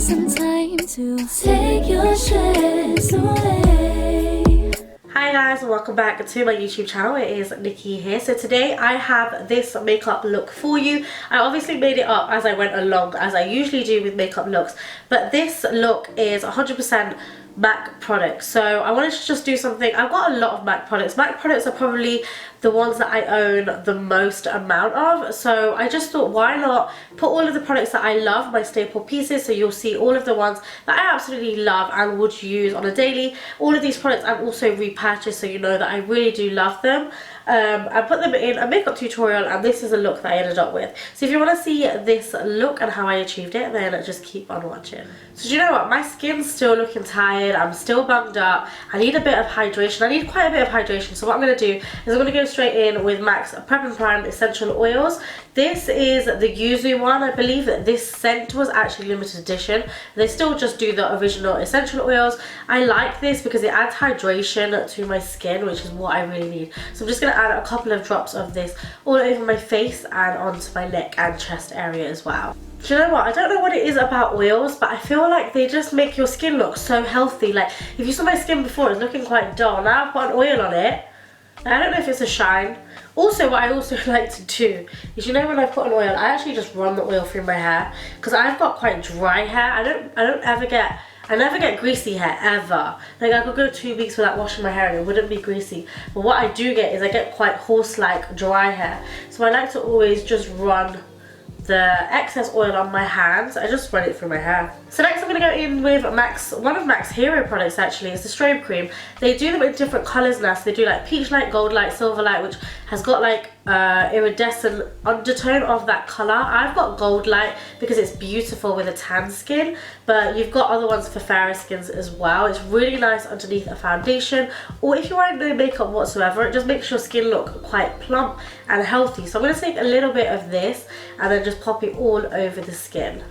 some time to take your stress away. Hi guys, and welcome back to my YouTube channel. It is Nikki here. So today I have this makeup look for you. I obviously made it up as I went along, as I usually do with makeup looks, but this look is 100% MAC products. So I wanted to just do something. I've got a lot of MAC products. MAC products are probably the ones that I own the most amount of, so I just thought, why not put all of the products that I love, my staple pieces, so you'll see all of the ones that I absolutely love and would use on a daily. All of these products I've also repurchased, so you know that I really do love them. I put them in a makeup tutorial, and this is a look that I ended up with. So if you want to see this look and how I achieved it, then just keep on watching. So do you know what, my skin's still looking tired, I'm still bunged up, I need a bit of hydration. I need quite a bit of hydration, so what I'm going to do is I'm going to go straight in with MAC's Prep and Prime Essential Oils. This is the yuzu one. I believe that this scent was actually limited edition. They still just do the original essential oils. I like this because it adds hydration to my skin, which is what I really need. So I'm just going to add a couple of drops of this all over my face and onto my neck and chest area as well. Do you know what, I don't know what it is about oils, but I feel like they just make your skin look so healthy. Like, if you saw my skin before, it's looking quite dull. Now I've got an oil on it. I don't know if it's a shine. Also, what I also like to do is, you know, when I put an oil, I actually just run the oil through my hair, because I've got quite dry hair. I never get greasy hair, ever. Like, I could go 2 weeks without washing my hair and it wouldn't be greasy. But what I do get is I get quite horse-like dry hair. So I like to always just run the excess oil on my hands. I just run it through my hair. So next I'm going to go in with one of MAC's hero products actually. It's the Strobe Cream. They do them in different colours now. So they do like peach light, gold light, silver light, which has got like iridescent undertone of that colour. I've got gold light because it's beautiful with a tan skin, but you've got other ones for fairer skins as well. It's really nice underneath a foundation, or if you're wearing no makeup whatsoever, it just makes your skin look quite plump and healthy. So I'm going to take a little bit of this and then just pop it all over the skin.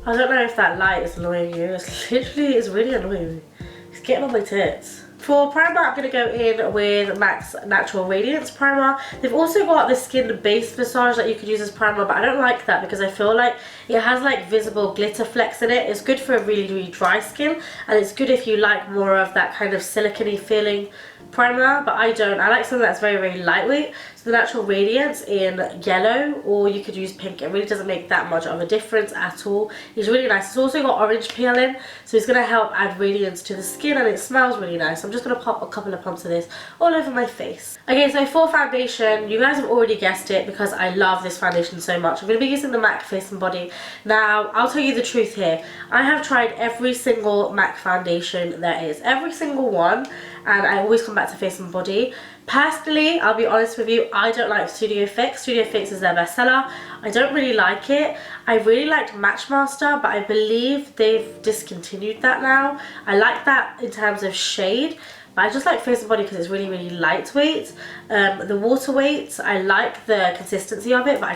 I don't know if that light is annoying you. It's really annoying me. It's getting on my tits. For primer, I'm going to go in with MAC's Natural Radiance Primer. They've also got the skin base massage that you could use as primer, but I don't like that because I feel like it has like visible glitter flecks in it. It's good for a really, really dry skin, and it's good if you like more of that kind of silicone-y feeling primer, but I don't. I like something that's very, very lightweight. So the Natural Radiance in yellow, or you could use pink. It really doesn't make that much of a difference at all. It's really nice. It's also got orange peel in, so it's going to help add radiance to the skin, and it smells really nice. So I'm just going to pop a couple of pumps of this all over my face. Okay, so for foundation, you guys have already guessed it because I love this foundation so much. I'm going to be using the MAC Face and Body. Now, I'll tell you the truth here. I have tried every single MAC foundation there is. Every single one. And I always come back to Face and Body. Personally, I'll be honest with you, I don't like Studio Fix. Studio Fix is their bestseller. I don't really like it. I really liked Matchmaster, but I believe they've discontinued that now. I like that in terms of shade, but I just like Face and Body because it's really, really lightweight. The water weight, I like the consistency of it, but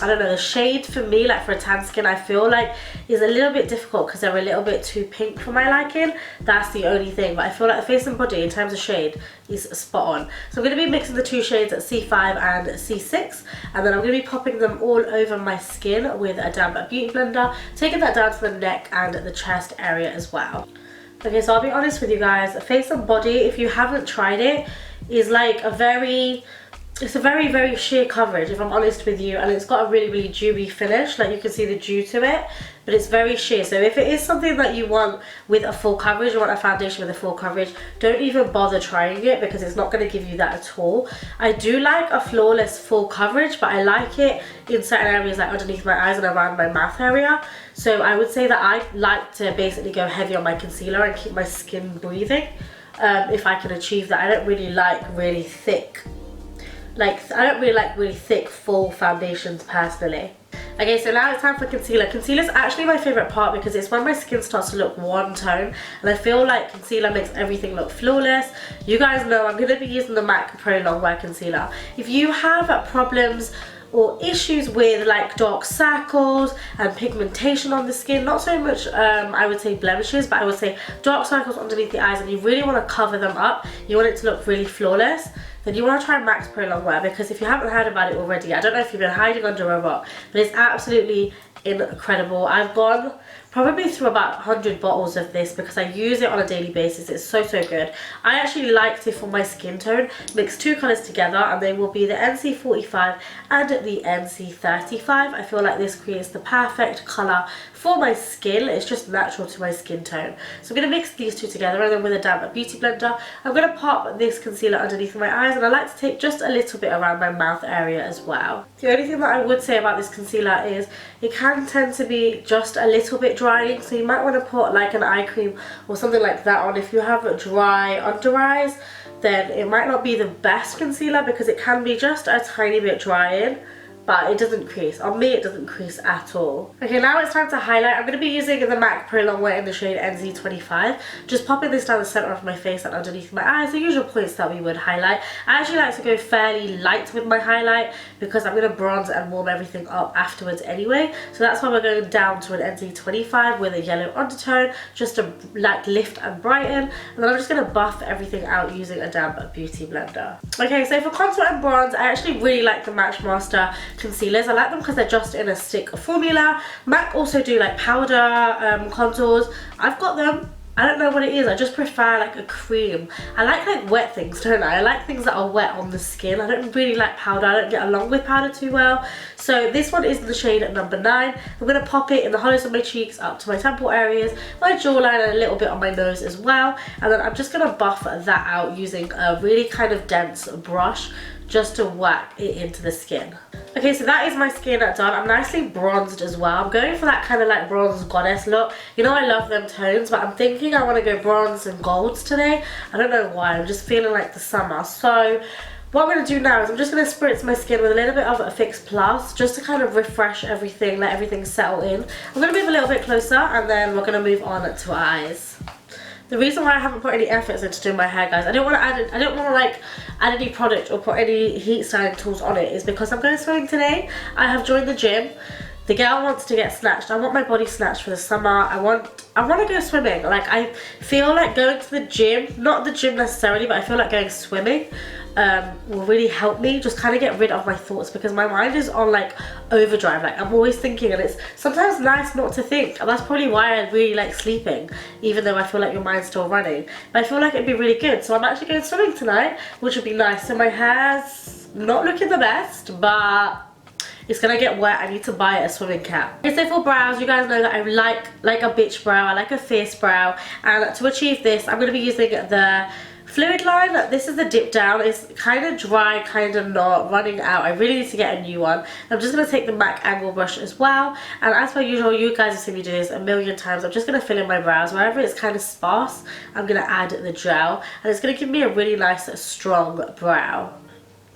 I don't know, the shade for me, like for a tan skin, I feel like is a little bit difficult because they're a little bit too pink for my liking. That's the only thing, but I feel like the Face and Body in terms of shade is spot on. So I'm going to be mixing the two shades at C5 and C6, and then I'm going to be popping them all over my skin with a damp beauty blender, taking that down to the neck and the chest area as well. Okay, so I'll be honest with you guys, Face and Body, if you haven't tried it, is like it's a very, very sheer coverage, if I'm honest with you, and it's got a really, really dewy finish. Like, you can see the dew to it, but it's very sheer. So if it is something that you want with a full coverage, you want a foundation with a full coverage, don't even bother trying it because it's not going to give you that at all. I do like a flawless full coverage, but I like it in certain areas, like underneath my eyes and around my mouth area. So I would say that I like to basically go heavy on my concealer and keep my skin breathing, if I can achieve that. I don't really like really thick, really thick full foundations personally. Okay, so now it's time for concealer. Concealer is actually my favourite part because it's when my skin starts to look one tone, and I feel like concealer makes everything look flawless. You guys know I'm going to be using the MAC Prolongwear concealer. If you have problems or issues with like dark circles and pigmentation on the skin, not so much I would say blemishes, but I would say dark circles underneath the eyes, and you really want to cover them up, you want it to look really flawless, then you want to try MAC's Prolongwear, because if you haven't heard about it already, I don't know if you've been hiding under a rock, but it's absolutely incredible. I've gone probably through about 100 bottles of this because I use it on a daily basis. It's so good. I actually liked it for my skin tone. Mix two colours together and they will be the NC45 and the NC35. I feel like this creates the perfect colour for my skin. It's just natural to my skin tone. So I'm going to mix these two together, and then with a damp beauty blender I'm going to pop this concealer underneath my eyes, and I like to take just a little bit around my mouth area as well. The only thing that I would say about this concealer is it can tend to be just a little bit drying, so you might want to put like an eye cream or something like that on. If you have dry under eyes, then it might not be the best concealer because it can be just a tiny bit drying, but it doesn't crease. On me it doesn't crease at all. Okay, now it's time to highlight. I'm going to be using the MAC Prolongwear in the shade NZ25. Just popping this down the centre of my face and underneath my eyes, the usual points that we would highlight. I actually like to go fairly light with my highlight because I'm going to bronze and warm everything up afterwards anyway. So that's why we're going down to an NZ25 with a yellow undertone, just to like lift and brighten. And then I'm just going to buff everything out using a damp beauty blender. Okay, so for contour and bronze, I actually really like the Matchmaster concealers. I like them because they're just in a stick formula. MAC also do like powder contours. I've got them. I don't know what it is. I just prefer like a cream. I like wet things, don't I? I like things that are wet on the skin. I don't really like powder. I don't get along with powder too well. So this one is the shade number 9. I'm going to pop it in the hollows of my cheeks, up to my temple areas, my jawline, and a little bit on my nose as well. And then I'm just going to buff that out using a really kind of dense brush just to whack it into the skin. Okay, so that is my skin done. I'm nicely bronzed as well. I'm going for that kind of like bronze goddess look. You know I love them tones, but I'm thinking I want to go bronze and golds today. I don't know why, I'm just feeling like the summer. So what I'm going to do now is I'm just going to spritz my skin with a little bit of a Fix Plus just to kind of refresh everything, let everything settle in. I'm going to move a little bit closer and then we're going to move on to our eyes. The reason why I haven't put any efforts into doing my hair, guys, I don't want to like add any product or put any heat styling tools on it, is because I'm going swimming today. I have joined the gym. The girl wants to get snatched. I want my body snatched for the summer. I want to go swimming. Like, I feel like going to the gym, not the gym necessarily, but I feel like going swimming will really help me just kind of get rid of my thoughts, because my mind is on like overdrive. Like, I'm always thinking, and it's sometimes nice not to think. And that's probably why I really like sleeping, even though I feel like your mind's still running. But I feel like it'd be really good. So I'm actually going swimming tonight, which would be nice. So my hair's not looking the best, but it's gonna get wet. I need to buy a swimming cap. Okay, so for brows, you guys know that I like a bitch brow. I like a fierce brow. And to achieve this, I'm gonna be using the fluidline. This is the dip down. It's kind of dry, kind of not, running out. I really need to get a new one. I'm just gonna take the MAC angle brush as well. And as per usual, you guys have seen me do this a million times. I'm just gonna fill in my brows. Wherever it's kind of sparse, I'm gonna add the gel. And it's gonna give me a really nice, strong brow.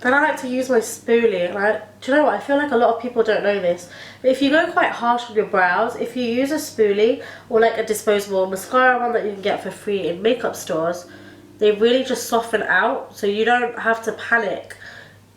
Then I like to use my spoolie. Like, do you know what? I feel like a lot of people don't know this, but if you go quite harsh on your brows, if you use a spoolie or like a disposable mascara one that you can get for free in makeup stores, they really just soften out, so you don't have to panic.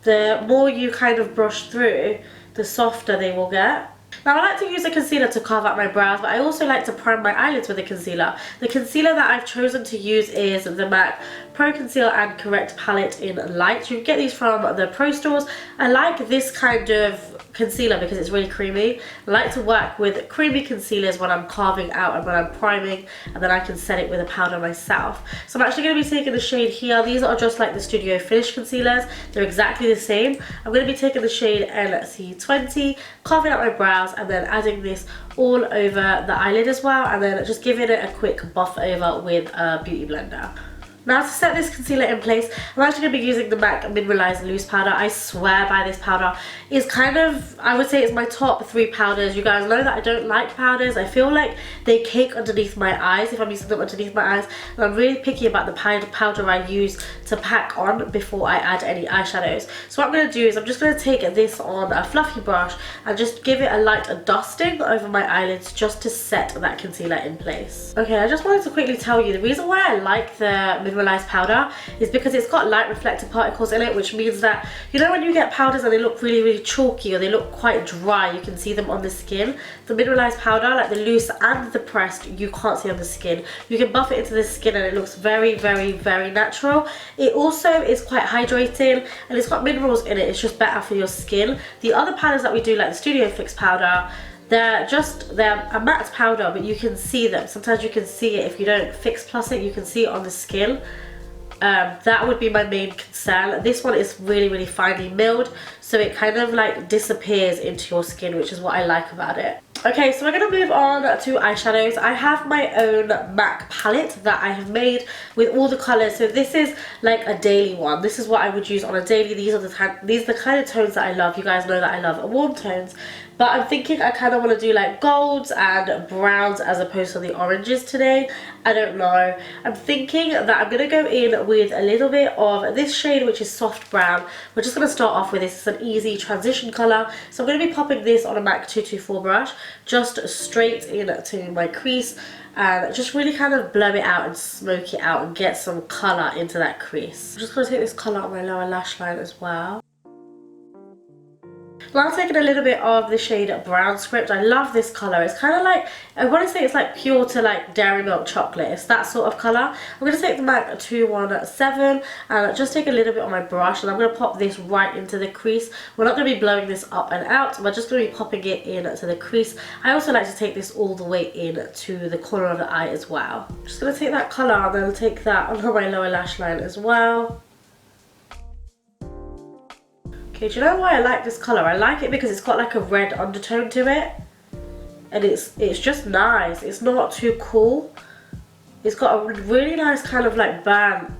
The more you kind of brush through, the softer they will get. Now, I like to use a concealer to carve out my brows, but I also like to prime my eyelids with a concealer. The concealer that I've chosen to use is the MAC Pro Conceal and Correct Palette in Light. You can get these from the Pro stores. I like this kind of concealer because it's really creamy. I like to work with creamy concealers when I'm carving out and when I'm priming, and then I can set it with a powder myself. So I'm actually going to be taking the shade here. These are just like the Studio Finish concealers. They're exactly the same. I'm going to be taking the shade NC20, carving out my brows, and then adding this all over the eyelid as well, and then just giving it a quick buff over with a beauty blender. Now, to set this concealer in place, I'm actually going to be using the MAC Mineralized Loose Powder. I swear by this powder. It's kind of, I would say it's my top 3 powders. You guys know that I don't like powders. I feel like they cake underneath my eyes if I'm using them underneath my eyes. And I'm really picky about the powder I use to pack on before I add any eyeshadows. So what I'm going to do is I'm just going to take this on a fluffy brush and just give it a light dusting over my eyelids just to set that concealer in place. Okay, I just wanted to quickly tell you the reason why I like the Mineralized Powder is because it's got light reflective particles in it, which means that, you know when you get powders and they look really, really chalky or they look quite dry, you can see them on the skin. The Mineralized Powder, like the loose and the pressed, you can't see on the skin. You can buff it into the skin and it looks very, very, very natural. It also is quite hydrating and it's got minerals in it. It's just better for your skin. The other powders that we do, like the Studio Fix powder, they're a matte powder, but you can see them. Sometimes you can see it if you don't fix plus it, you can see it on the skin. That would be my main concern. This one is really, really finely milled, so it kind of like disappears into your skin, which is what I like about it. Okay, so we're going to move on to eyeshadows. I have my own MAC palette that I have made with all the colours. So this is like a daily one. This is what I would use on a daily. These are the kind of tones that I love. You guys know that I love warm tones. But I'm thinking I kind of want to do like golds and browns as opposed to the oranges today. I don't know. I'm thinking that I'm going to go in with a little bit of this shade, which is soft brown. We're just going to start off with this. It's an easy transition colour. So I'm going to be popping this on a MAC 224 brush, just straight into my crease. And just really kind of blow it out and smoke it out and get some colour into that crease. I'm just going to take this colour on my lower lash line as well. Now I'm taking a little bit of the shade Brown Script. I love this colour. It's kind of like, I want to say it's like pure to like dairy milk chocolate. It's that sort of colour. I'm going to take the MAC 217 and just take a little bit on my brush, and I'm going to pop this right into the crease. We're not going to be blowing this up and out. We're just going to be popping it into the crease. I also like to take this all the way in to the corner of the eye as well. I'm just going to take that colour and then take that on my lower lash line as well. Okay, do you know why I like this colour? I like it because it's got like a red undertone to it. And it's just nice. It's not too cool. It's got a really nice kind of like burnt,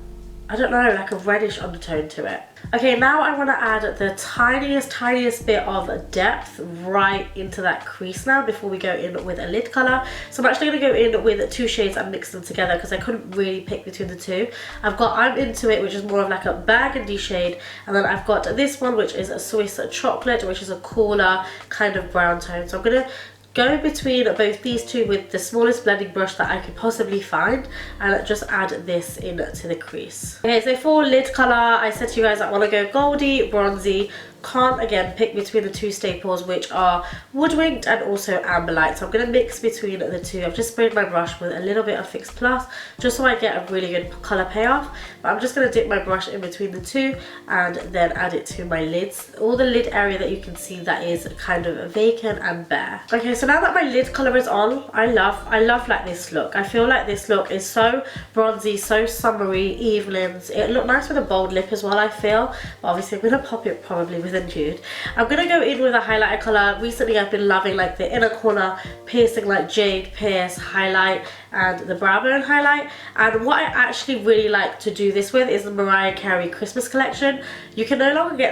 I don't know, like a reddish undertone to it. Okay, now I want to add the tiniest bit of depth right into that crease now before we go in with a lid colour. So I'm actually going to go in with two shades and mix them together because I couldn't really pick between the two. I'm Into It, which is more of like a burgundy shade, and then I've got this one, which is a Swiss Chocolate, which is a cooler kind of brown tone. So I'm going to go between both these two with the smallest blending brush that I could possibly find and just add this into the crease. Okay, so for lid colour, I said to you guys I want to go goldy, bronzy. Can't again pick between the two staples, which are Woodwinked and also Amber Light. So I'm going to mix between the two. I've just sprayed my brush with a little bit of Fix Plus just so I get a really good colour payoff. But I'm just going to dip my brush in between the two and then add it to my lids. All the lid area that you can see that is kind of vacant and bare. Okay, so now that my lid colour is on, I love like this look. I feel like this look is so bronzy, so summery, evenings. It looked nice with a bold lip as well, I feel. But obviously I'm going to pop it probably with a nude. I'm going to go in with a highlighter colour. Recently I've been loving like the inner corner piercing like Jade Pierce highlight and the brow bone highlight. And what I actually really like to do this with is the Mariah Carey Christmas collection. You can no longer get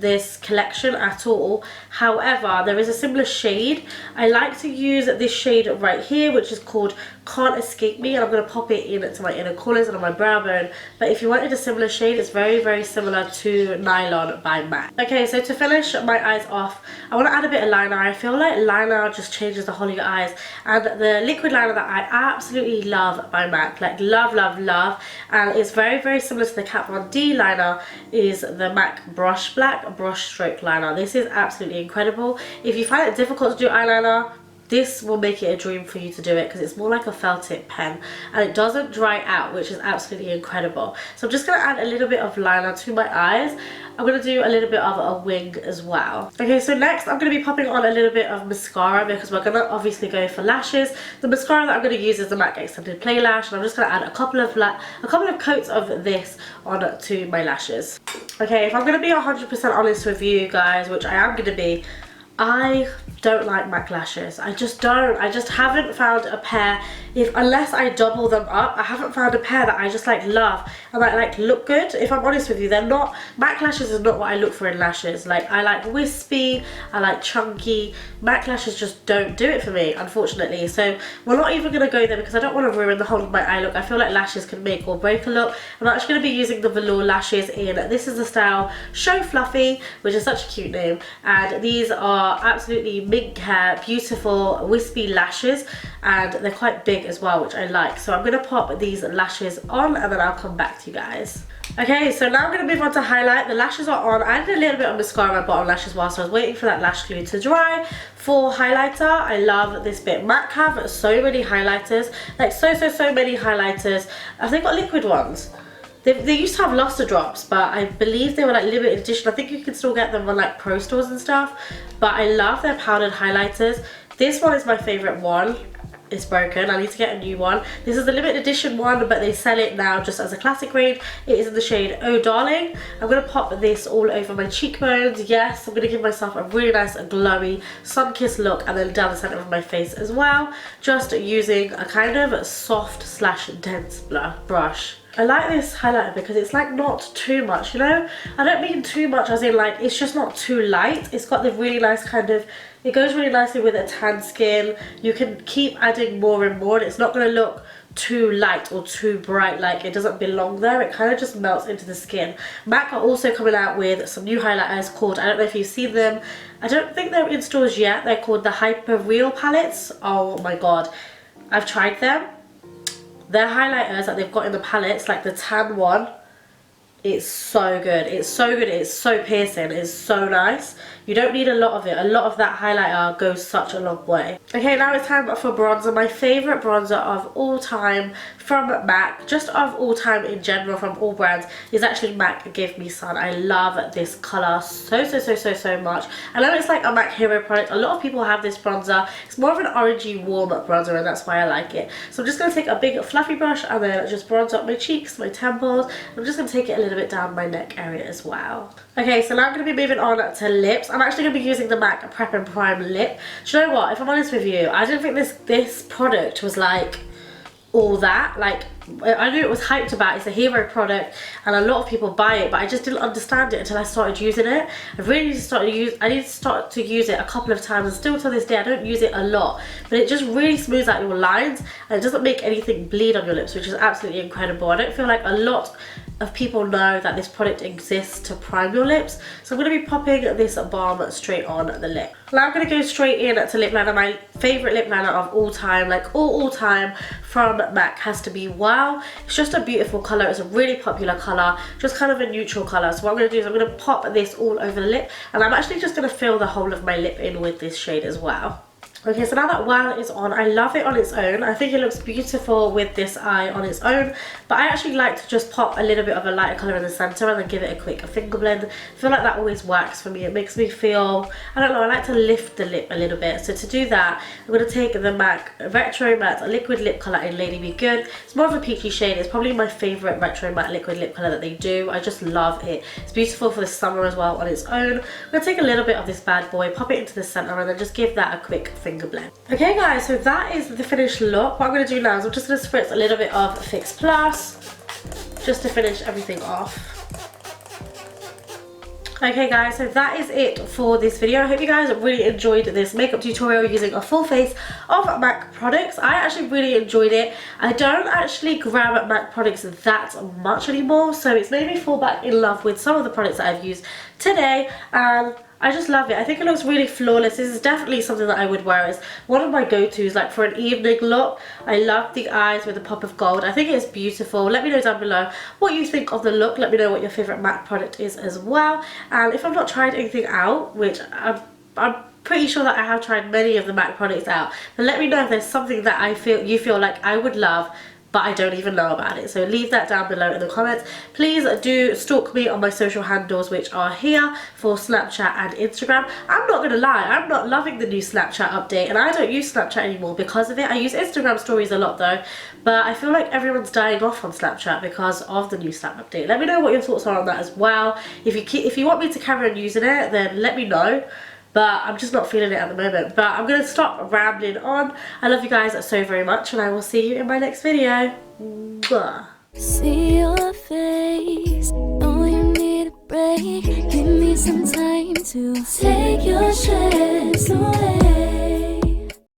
this collection at all. However, there is a similar shade. I like to use this shade right here, which is called Can't Escape Me, and I'm going to pop it into my inner corners and on my brow bone. But if you wanted a similar shade, it's very, very similar to Nylon by MAC. Okay, so to finish my eyes off, I want to add a bit of liner. I feel like liner just changes the whole of your eyes, and the liquid liner that I absolutely love by MAC, like love, and it's very, very similar to the Kat Von D liner, is the MAC brushstroke liner. This is absolutely incredible. If you find it difficult to do eyeliner, this will make it a dream for you to do it because it's more like a felt tip pen and it doesn't dry out, which is absolutely incredible. So I'm just going to add a little bit of liner to my eyes. I'm going to do a little bit of a wing as well. Okay, so next I'm going to be popping on a little bit of mascara because we're going to obviously go for lashes. The mascara that I'm going to use is the MAC Extended Play Lash, and I'm just going to add a couple of coats of this onto my lashes. Okay, if I'm going to be 100% honest with you guys, which I am going to be, I don't like MAC lashes. I just don't. I just haven't found a pair, unless I double them up, I haven't found a pair that I just like love and that like look good. If I'm honest with you, they're not, MAC lashes is not what I look for in lashes. Like I like wispy, I like chunky. MAC lashes just don't do it for me, unfortunately. So we're not even going to go there because I don't want to ruin the whole of my eye look. I feel like lashes can make or break a look. I'm actually going to be using the velour lashes in, this is the style Show Fluffy, which is such a cute name, and these are absolutely mink hair, beautiful wispy lashes, and they're quite big as well, which I like. So I'm going to pop these lashes on and then I'll come back to you guys. Okay, so now I'm going to move on to highlight. The lashes are on. I did a little bit of mascara on my bottom lashes whilst I was waiting for that lash glue to dry. For highlighter, I love this bit. MAC have so many highlighters, like so many highlighters. Have they got liquid ones? They used to have luster drops, but I believe they were like limited edition. I think you can still get them on like pro stores and stuff. But I love their powdered highlighters. This one is my favourite one. It's broken. I need to get a new one. This is the limited edition one, but they sell it now just as a classic range. It is in the shade Oh Darling. I'm going to pop this all over my cheekbones. Yes, I'm going to give myself a really nice glowy sun-kissed look, and then down the centre of my face as well. Just using a kind of soft slash dense brush. I like this highlighter because it's like not too much, you know? I don't mean too much as in like, it's just not too light. It's got the really nice kind of, it goes really nicely with a tan skin. You can keep adding more and more, and it's not going to look too light or too bright, like it doesn't belong there. It kind of just melts into the skin. MAC are also coming out with some new highlighters called, I don't know if you've seen them, I don't think they're in stores yet. They're called the Hyper Real palettes. Oh my god, I've tried them. Their highlighters that they've got in the palettes, like the tan one, it's so good. It's so good. It's so piercing. It's so nice. You don't need a lot of it. A lot of that highlighter goes such a long way. Okay, now it's time for bronzer. My favourite bronzer of all time from MAC, just of all time in general from all brands, is actually MAC Give Me Sun. I love this colour so much. I know it's like a MAC hero product. A lot of people have this bronzer. It's more of an orangey warm bronzer, and that's why I like it. So I'm just going to take a big fluffy brush and then just bronze up my cheeks, my temples. I'm just going to take it a little bit down my neck area as well. Okay, so now I'm going to be moving on to lips. I'm actually going to be using the MAC Prep and Prime lip. Do you know what? If I'm honest with you, I didn't think this product was like all that. Like, I knew it was hyped about. It's a hero product and a lot of people buy it, but I just didn't understand it until I started using it. I need to start to use it a couple of times, and still to this day I don't use it a lot, but it just really smooths out your lines and it doesn't make anything bleed on your lips, which is absolutely incredible. I don't feel like a lot of people know that this product exists to prime your lips. So I'm going to be popping this balm straight on the lip. Now I'm going to go straight in to lip liner. My favourite lip liner of all time, like all time from MAC, has to be Wow. It's just a beautiful colour. It's a really popular colour, just kind of a neutral colour. So what I'm going to do is I'm going to pop this all over the lip, and I'm actually just going to fill the whole of my lip in with this shade as well. Okay, so now that Wow is on, I love it on its own. I think it looks beautiful with this eye on its own, but I actually like to just pop a little bit of a lighter colour in the centre and then give it a quick finger blend. I feel like that always works for me. It makes me feel, I don't know, I like to lift the lip a little bit. So to do that, I'm going to take the MAC Retro Matte Liquid Lip Colour in Lady Be Good. It's more of a peachy shade. It's probably my favourite Retro Matte Liquid Lip Colour that they do. I just love it. It's beautiful for the summer as well on its own. I'm going to take a little bit of this bad boy, pop it into the centre, and then just give that a quick finger blend. Okay guys, so that is the finished look. What I'm going to do now is I'm just going to spritz a little bit of Fix Plus just to finish everything off. Okay guys, so that is it for this video. I hope you guys really enjoyed this makeup tutorial using a full face of MAC products. I actually really enjoyed it. I don't actually grab MAC products that much anymore, so it's made me fall back in love with some of the products that I've used today, and I just love it. I think it looks really flawless. This is definitely something that I would wear as one of my go-tos, like for an evening look. I love the eyes with a pop of gold. I think it's beautiful. Let me know down below what you think of the look. Let me know what your favourite MAC product is as well. And if I've not tried anything out, which I'm pretty sure that I have tried many of the MAC products out, but let me know if there's something that you feel like I would love, but I don't even know about it. So leave that down below in the comments. Please do stalk me on my social handles, which are here for Snapchat and Instagram. I'm not gonna lie, I'm not loving the new Snapchat update, and I don't use Snapchat anymore because of it. I use Instagram stories a lot though, but I feel like everyone's dying off on Snapchat because of the new Snap update. Let me know what your thoughts are on that as well. If you want me to carry on using it, then let me know. But I'm just not feeling it at the moment. But I'm going to stop rambling on. I love you guys so very much, and I will see you in my next video. Mwah. See your face, oh you need a break. Give me some time to take your stress away.